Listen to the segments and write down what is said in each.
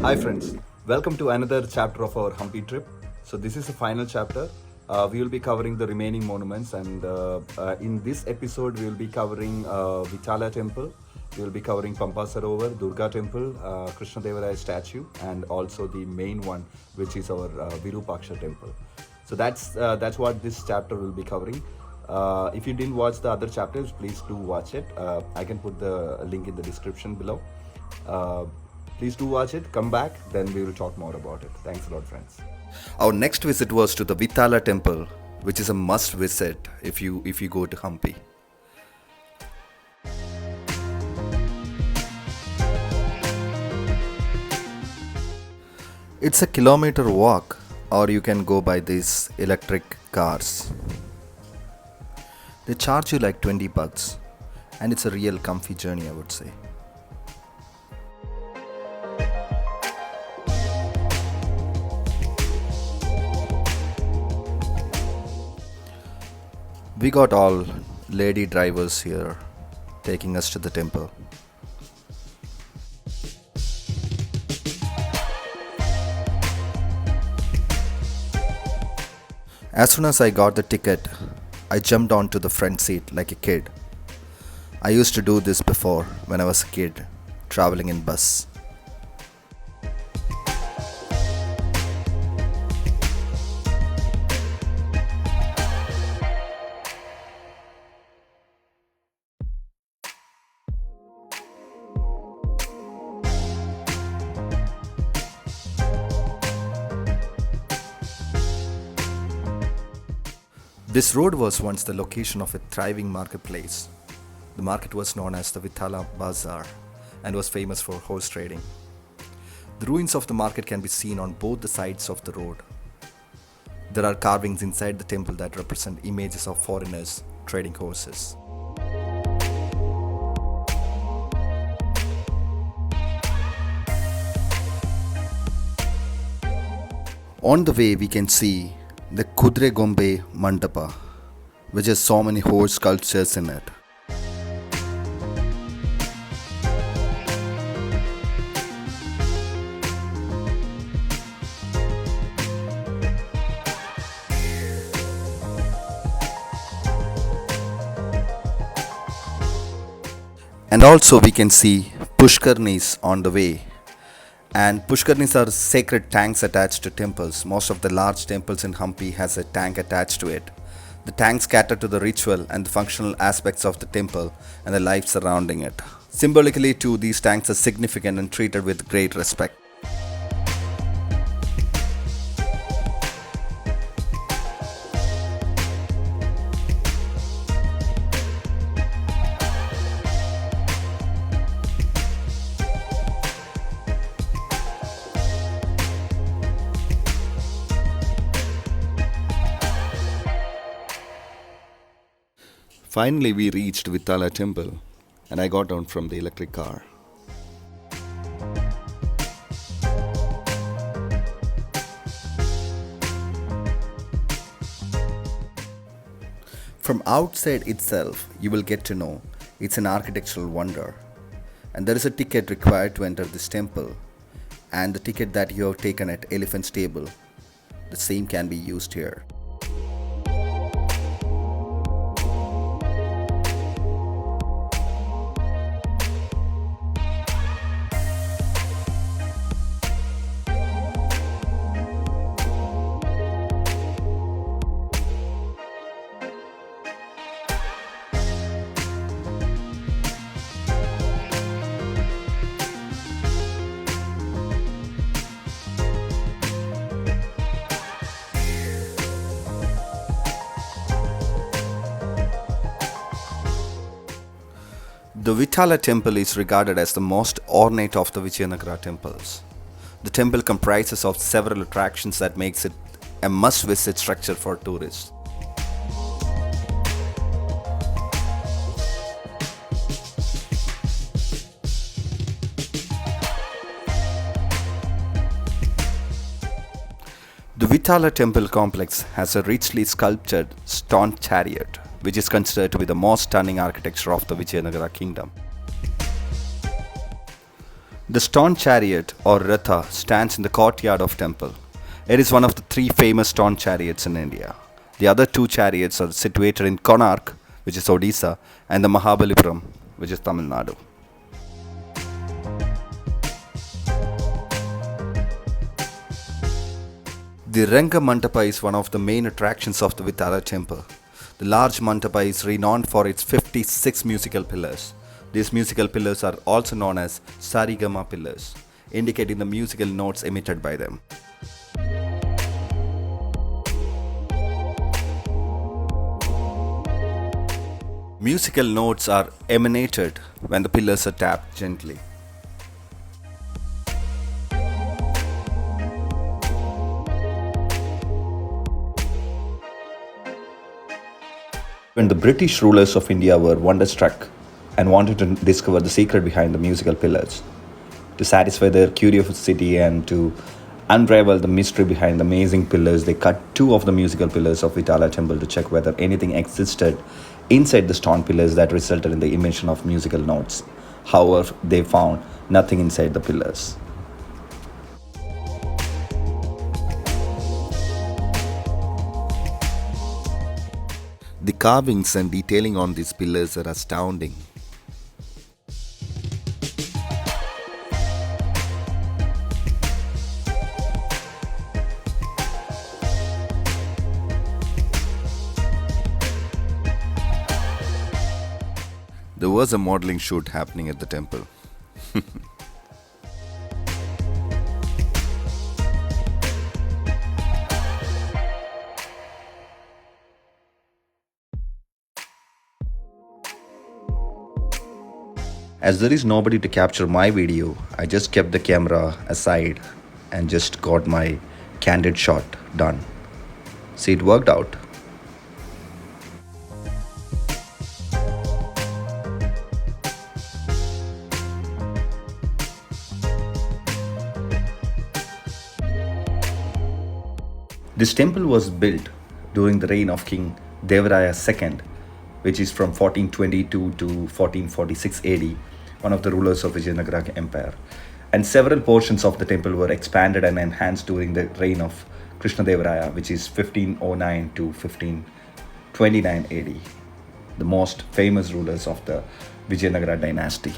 Hi friends, welcome to another chapter of our Hampi trip. So this is the final chapter. We will be covering the remaining monuments, and in this episode we will be covering Vitala Temple. We will be covering Pampa sarovar, Durga Temple, Krishnadevaraya statue, and also the main one, which is our Virupaksha Temple. So that's what this chapter will be covering. If you didn't watch the other chapters, please do watch it. I can put the link in the description below. Uh, Please do watch it, come back, then we will talk more about it. Thanks a lot, friends. Our next visit was to the Vitala Temple, which is a must visit if you go to Hampi. It's a kilometer walk, or you can go by these electric cars. They charge you like 20 bucks, and it's a real comfy journey, I would say. We got all lady drivers here taking us to the temple. As soon as I got the ticket, I jumped onto the front seat like a kid. I used to do this before when I was a kid, traveling in bus. This road was once the location of a thriving marketplace. The market was known as the Vitala Bazaar and was famous for horse trading. The ruins of the market can be seen on both the sides of the road. There are carvings inside the temple that represent images of foreigners trading horses. On the way, we can see the Kudre Gombe Mandapa, which has so many horse sculptures in it. And also we can see Pushkarnis on the way. And Pushkarnis are sacred tanks attached to temples. Most of the large temples in Hampi has a tank attached to it. The tanks cater to the ritual and the functional aspects of the temple and the life surrounding it. Symbolically too, these tanks are significant and treated with great respect. Finally, we reached Vitala Temple, and I got down from the electric car. From outside itself, you will get to know it's an architectural wonder. And there is a ticket required to enter this temple, and the ticket that you have taken at Elephant's Table, the same can be used here. The Vitala Temple is regarded as the most ornate of the Vijayanagara temples. The temple comprises of several attractions that makes it a must-visit structure for tourists. The Vitala Temple complex has a richly sculptured stone chariot, which is considered to be the most stunning architecture of the Vijayanagara kingdom. The stone chariot or Ratha stands in the courtyard of temple. It is one of the three famous stone chariots in India. The other two chariots are situated in Konark, which is Odisha, and the Mahabalipuram, which is Tamil Nadu. The Ranga Mandapa is one of the main attractions of the Vitala Temple. The large mandapa is renowned for its 56 musical pillars. These musical pillars are also known as sarigama pillars, indicating the musical notes emitted by them. Musical notes are emanated when the pillars are tapped gently. When the British rulers of India were wonderstruck and wanted to discover the secret behind the musical pillars, to satisfy their curiosity and to unravel the mystery behind the amazing pillars, they cut two of the musical pillars of Vitala Temple to check whether anything existed inside the stone pillars that resulted in the emission of musical notes. However, they found nothing inside the pillars. The carvings and detailing on these pillars are astounding. There was a modeling shoot happening at the temple. As there is nobody to capture my video, I just kept the camera aside and just got my candid shot done. See, it worked out. This temple was built during the reign of King Devaraya II, which is from 1422 to 1446 AD, one of the rulers of Vijayanagara Empire. And several portions of the temple were expanded and enhanced during the reign of Krishnadevaraya, which is 1509 to 1529 AD, the most famous rulers of the Vijayanagara dynasty.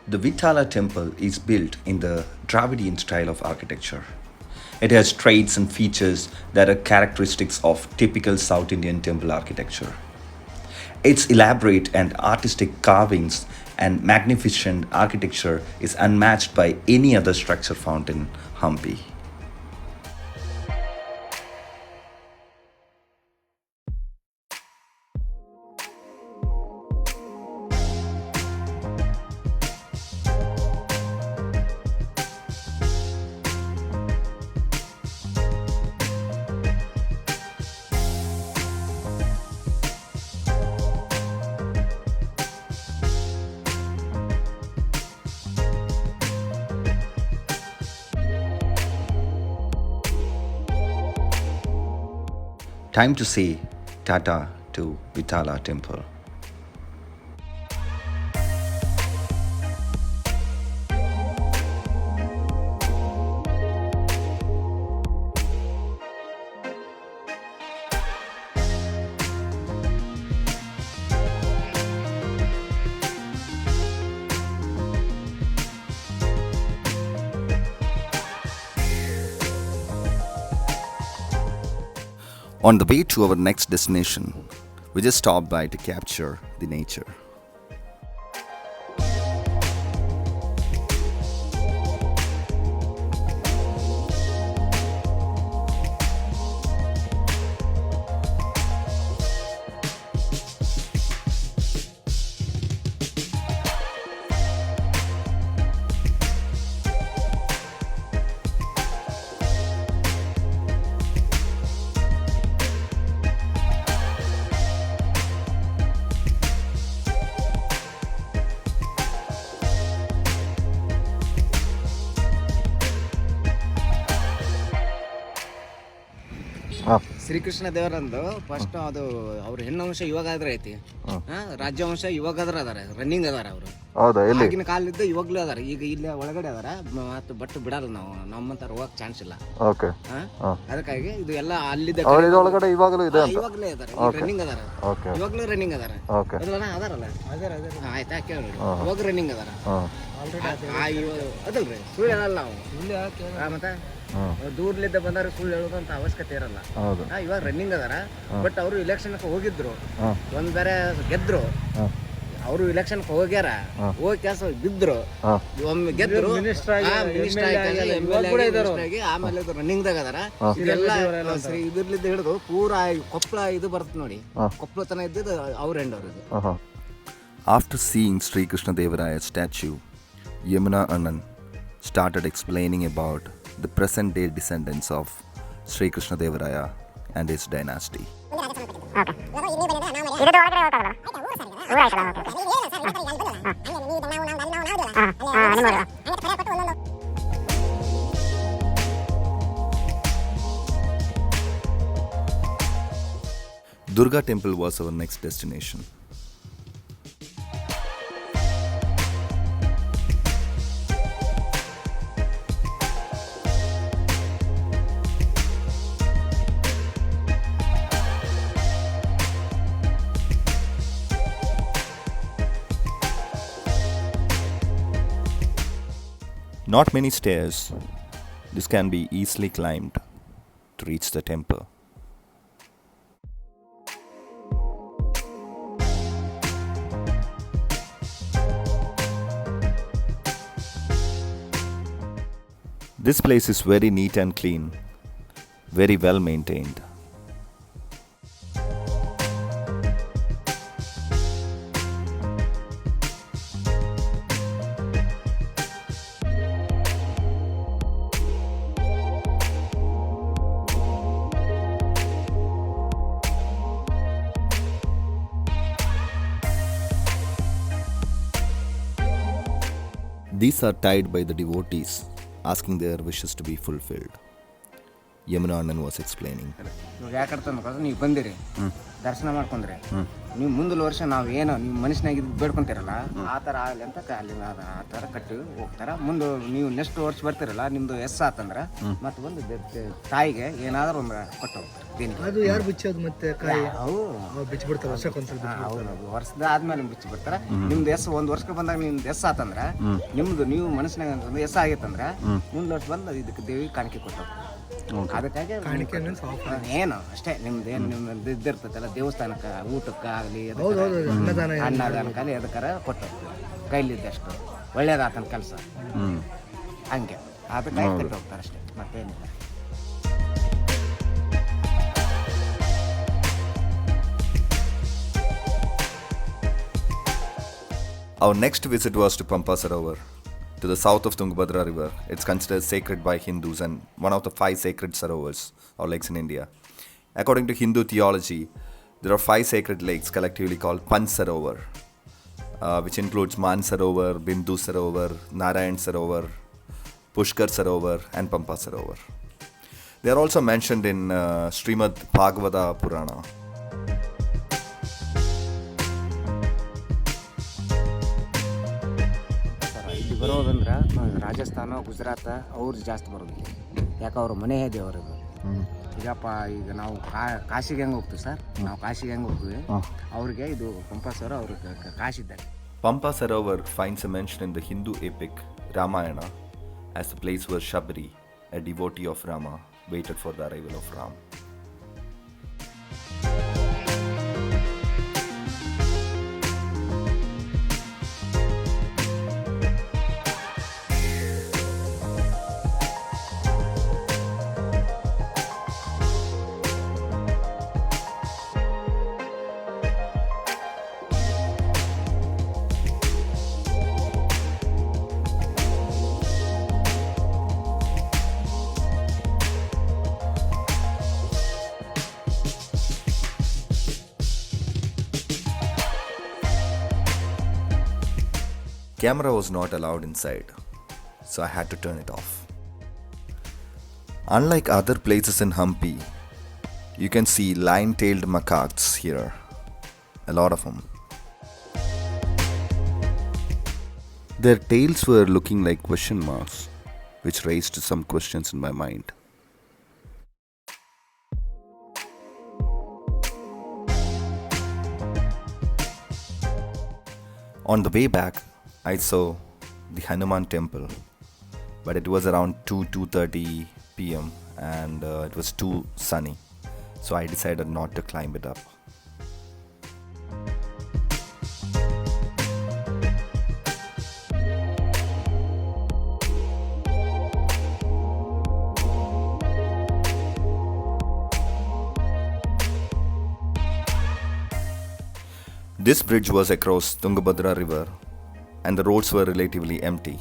The Vitala Temple is built in the Dravidian style of architecture. It has traits and features that are characteristics of typical South Indian temple architecture. Its elaborate and artistic carvings and magnificent architecture is unmatched by any other structure found in Hampi. Time to say Tata to Vitala Temple. On the way to our next destination, we just stopped by to capture the nature. ಶ್ರೀಕೃಷ್ಣದೇವರಂದು first ಅದು ಅವ್ರ ಹೆಣ್ಣವಂಶ ಇವಾಗ ಆದ್ರೆ ಐತಿ, ರಾಜ್ಯವಂಶ ಇವಾಗ ಅದಾರ running ಅದಾರ ಅವರು. ಆಗಿನ ಕಾಲದ ಇವಾಗ್ಲೂ ಅದಾರ. ಈಗ ಇಲ್ಲೇ ಒಳಗಡೆ ಅದಾರ ಮತ್ತು ಬಟ್ ಬಿಡಲ್ಲ ನಾವು, ನಮ್ಮಂತ ಹೋಗಕ್ ಚಾನ್ಸ್ ಇಲ್ಲ. ಅದಕ್ಕಾಗಿ ಇದು ಎಲ್ಲ ಅಲ್ಲಿದ್ದ ಇವಾಗಲೇ ಅದಾರ, ರನ್ನಿಂಗ್ ಅದಾರ, ಇವಾಗ್ಲೂ ರನ್ನಿಂಗ್ ಅದಾರ ಅದಾರಲ್ಲ. ಆಯ್ತಾ ಕೇಳಿ, ಇವಾಗ ರನ್ನಿಂಗ್ ಅದಾರ ಅದಲ್ರಿ, ಸುಳ್ಳು ಹೇಳಲ್ಲ ನಾವು. ಮತ್ತೆ ದೂರ್ಲಿದ್ದ ಬಂದಾರ ಸುಳ್ಳು ಹೇಳೋದಂತ ಅವಶ್ಯಕತೆ ಇರಲ್ಲ. ಇವಾಗ ರನ್ನಿಂಗ್ ಅದಾರ. ಬಟ್ ಅವರು ಇಲೆಕ್ಷನ್ ಹೋಗಿದ್ರು, ಒಂದ್ ಬೇರೆ ಗೆದ್ರು. ಅವರು ಇಲೆಕ್ಷನ್ ಹೋಗ್ಯಾರ, ಹೋಗಿ ಕೆಲಸ ಬಿದ್ರು, ಒಮ್ಮೆ ಗೆದ್ರು, ಆಮೇಲೆ ರನ್ನಿಂಗ್ ದಾಗ ಅದಾರ. ಇದೆಲ್ಲ ಇದ್ರಲಿದ್ದ ಹಿಡಿದು ಪೂರಾ ಕೊಪ್ಪಳ ಇದು ಬರ್ತದೆ ನೋಡಿ, ಕೊಪ್ಪಳ ತನ ಇದ್ದಿದ್ದು ಅವ್ರ ಎಂಡ್ ಅವ್ರದ್ದು. After seeing srikrishnadevaraya's statue, Yamuna Anand started explaining about the present-day descendants of Srikrishnadevaraya and his dynasty. Durga Temple was our next destination. Not many stairs. This can be easily climbed to reach the temple. This place is very neat and clean, very well maintained. These are tied by the devotees, asking their wishes to be fulfilled. Yamuna Anand was explaining. ನೀವು ಬಂದಿರಿ, ದರ್ಶನ ಮಾಡ್ಕೊಂಡ್ರೆ ನೀವು ಮುಂದಿನ ವರ್ಷ ನಾವು ಏನೋ ನೀವು ಮನುಷ್ಯನಾಗಿ ಬೇಡ್ಕೊಂತೀರಲ್ಲ ಆ ಥರ ಆಗಲಿ ಅಂತ ಅಲ್ಲಿ ಆ ಥರ ಕಟ್ಟಿ ಹೋಗ್ತಾರ. ಮುಂದೆ ನೀವು ನೆಕ್ಸ್ಟ್ ವರ್ಷ ಬರ್ತಿರಲ್ಲ, ನಿಮ್ದು ಎಸ್ ಆತಂದ್ರೆ ಮತ್ತೆ ಒಂದು ತಾಯಿಗೆ ಏನಾದರೂ ಒಂದು ಕೊಟ್ಟು ಹೋಗ್ತಾರೆ. ಅದು ಯಾರು ಬಿಚ್ಚೋದು ಮತ್ತೆ ಕಾಯಿ ಬಿಚ್ಚಿ ಬಿಡ್ತಾರೆ ವರ್ಷದ ಆದ್ಮೇಲೆ ಬಿಚ್ಚಿ ಬಿಡ್ತಾರೆ. ನಿಮ್ದು ಎಸ್ ಒಂದು ವರ್ಷಕ್ಕೆ ಬಂದಾಗ ನಿಮ್ದು ಎಸ್ ಆತಂದ್ರೆ ನಿಮ್ದು ನೀವು ಮನಸ್ಸಿನಾಗ ಅಂತಂದ್ರೆ ಎಸ್ ಆಗೈತಂದ್ರೆ ಮುಂದೆ ವರ್ಷ ಬಂದು ಇದಕ್ಕೆ ದೇವಿ ಕಾಣಿಕೆ ಕೊಟ್ಟು ಅದಕ್ಕಾಗಿ ಏನು ಅಷ್ಟೇ ನಿಮ್ದೇನು ನಿಮ್ದು ಇದ್ದಿರ್ತೈತಲ್ಲ ದೇವಸ್ಥಾನಕ್ಕೆ ಊಟಕ್ಕೆ ಆಗಲಿ ಅನ್ನದಾನಕ್ಕಾಗಲಿ ಎದಕ್ಕಾರ ಕೊಟ್ಟು ಕೈಲಿದ್ದಷ್ಟು ಒಳ್ಳೇದಾತನ ಕೆಲಸ ಹಂಗೆ ಅದಕ್ಕಾಗಿ ಕೊಟ್ಟು ಹೋಗ್ತಾರೆ ಅಷ್ಟೇ, ಮತ್ತೇನಿಲ್ಲ. Our next visit was to Pampa sarovar, to the south of Tungabhadra river. It's considered sacred by Hindus and one of the 5 sacred sarovars or lakes in India. According to Hindu theology, there are 5 sacred lakes collectively called Panch sarovar, which includes Man sarovar, Bindu sarovar, Narayan sarovar, Pushkar sarovar and Pampa sarovar. They are also mentioned in Srimad Bhagavata Purana. ಬರೋದಂದ್ರೆ Rajasthan, Gujarat ಅವ್ರು ಜಾಸ್ತಿ ಬರೋದು. ಯಾಕೆ ಅವ್ರ ಮನೆ ದೇವರದು. ಈಗಪ್ಪ ಈಗ ನಾವು ಕಾಶಿಗೆ ಹೆಂಗೆ ಹೋಗ್ತೀವಿ ಸರ್, ನಾವು ಕಾಶಿಗೆ ಹೆಂಗೆ ಹೋಗ್ತೀವಿ, ಅವ್ರಿಗೆ ಇದು ಪಂಪಾ ಸರೋವರ ಅವ್ರಿಗೆ ಕಾಶಿದ್ದಾರೆ. Pampa sarovar finds a mention in the Hindu epic Ramayana as the place where Shabari, a devotee of Rama, waited for the arrival of Ram. Camera was not allowed inside, so I had to turn it off. Unlike other places in Hampi, You can see lion-tailed macaques here, a lot of them. Their tails were looking like question marks, which raised some questions in my mind. On the way back, I saw the Hanuman temple, but it was around 2:30 p.m. and it was too sunny, so I decided not to climb it up. This bridge was across Tungabhadra river and the roads were relatively empty.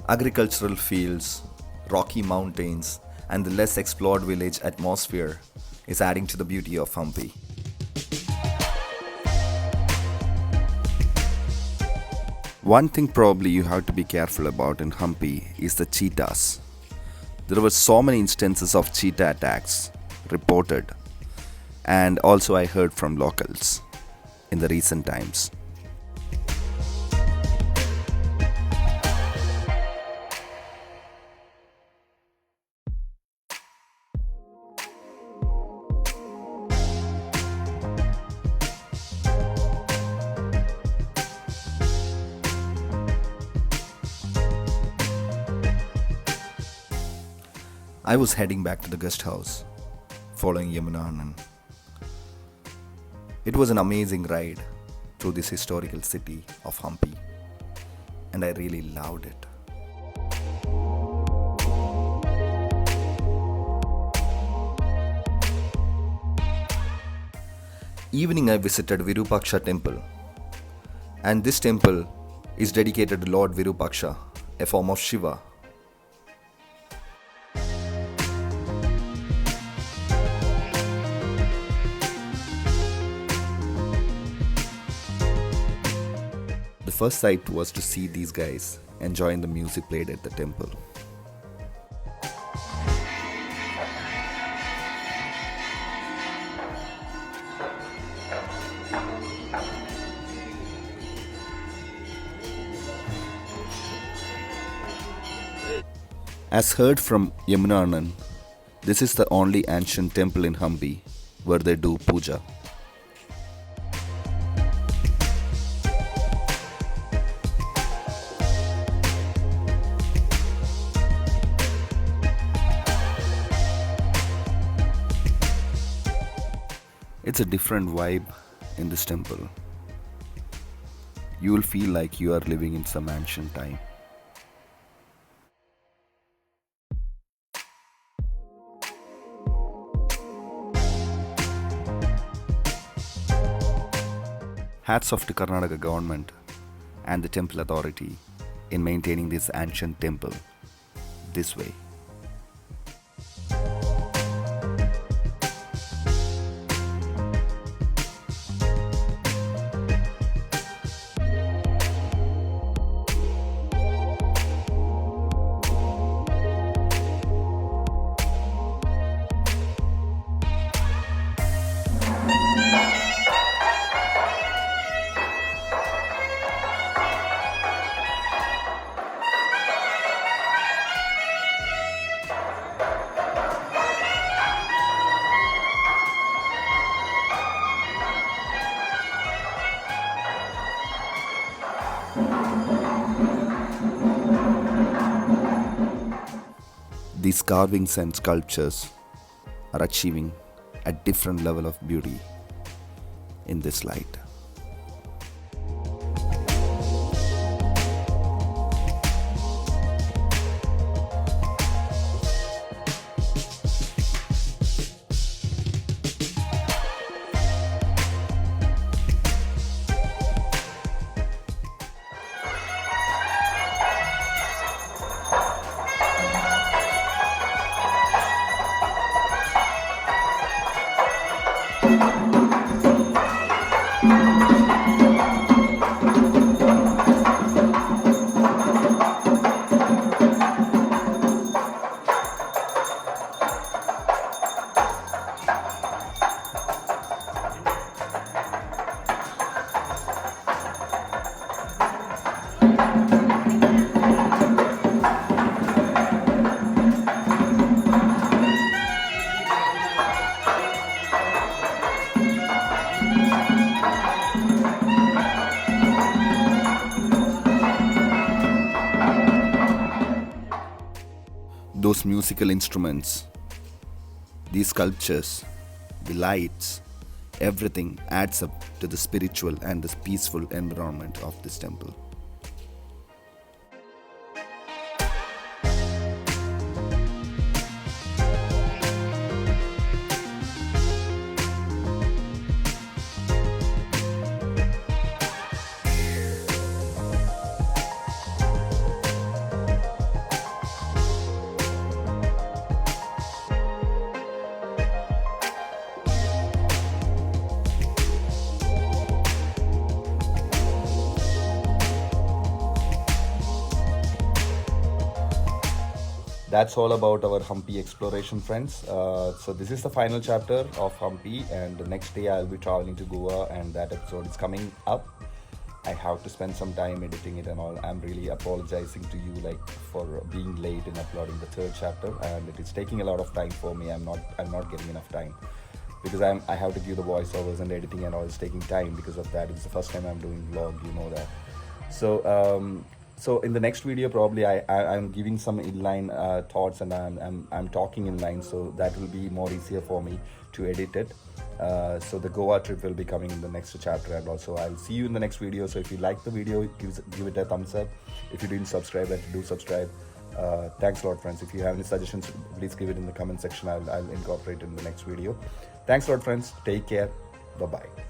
Agricultural fields, rocky mountains, and the less explored village atmosphere is adding to the beauty of Hampi. One thing probably you have to be careful about in Hampi is the cheetahs. There were so many instances of cheetah attacks reported, and also I heard from locals in the recent times. I was heading back to the guest house, following Yamuna. It was an amazing ride through this historical city of Hampi, and I really loved it. Evening I visited Virupaksha Temple, and this temple is dedicated to Lord Virupaksha, a form of Shiva. The first sight was to see these guys enjoying the music played at the temple. As heard from Yamuna, this is the only ancient temple in Hampi where they do puja. It's a different vibe in this temple. You will feel like you are living in some ancient time. Hats off to Karnataka government and the temple authority in maintaining this ancient temple this way. These carvings and sculptures are achieving a different level of beauty in this light. those musical instruments, these sculptures, the lights, everything adds up to the spiritual and the peaceful environment of this temple. That's all about our Hampi exploration, friends. So this is the final chapter of Hampi, and the next day I'll be traveling to Goa, and that episode is coming up. I have to spend some time editing it and all. I'm really apologizing to you for being late in uploading the third chapter, and it is taking a lot of time for me. I'm not getting enough time because I have to give the voiceovers and editing and all. It's taking time because of that. It's the first time I'm doing vlog, you know that. So in the next video, probably I'm giving some inline thoughts, and I'm talking in line, so that will be more easier for me to edit it. So the Goa trip will be coming in the next chapter, and also I'll see you in the next video. So if you like the video, give it a thumbs up. If you didn't subscribe, do subscribe. Thanks a lot, friends. If you have any suggestions, please give it in the comment section. I'll incorporate it in the next video. Thanks a lot, friends. Take care. Bye bye.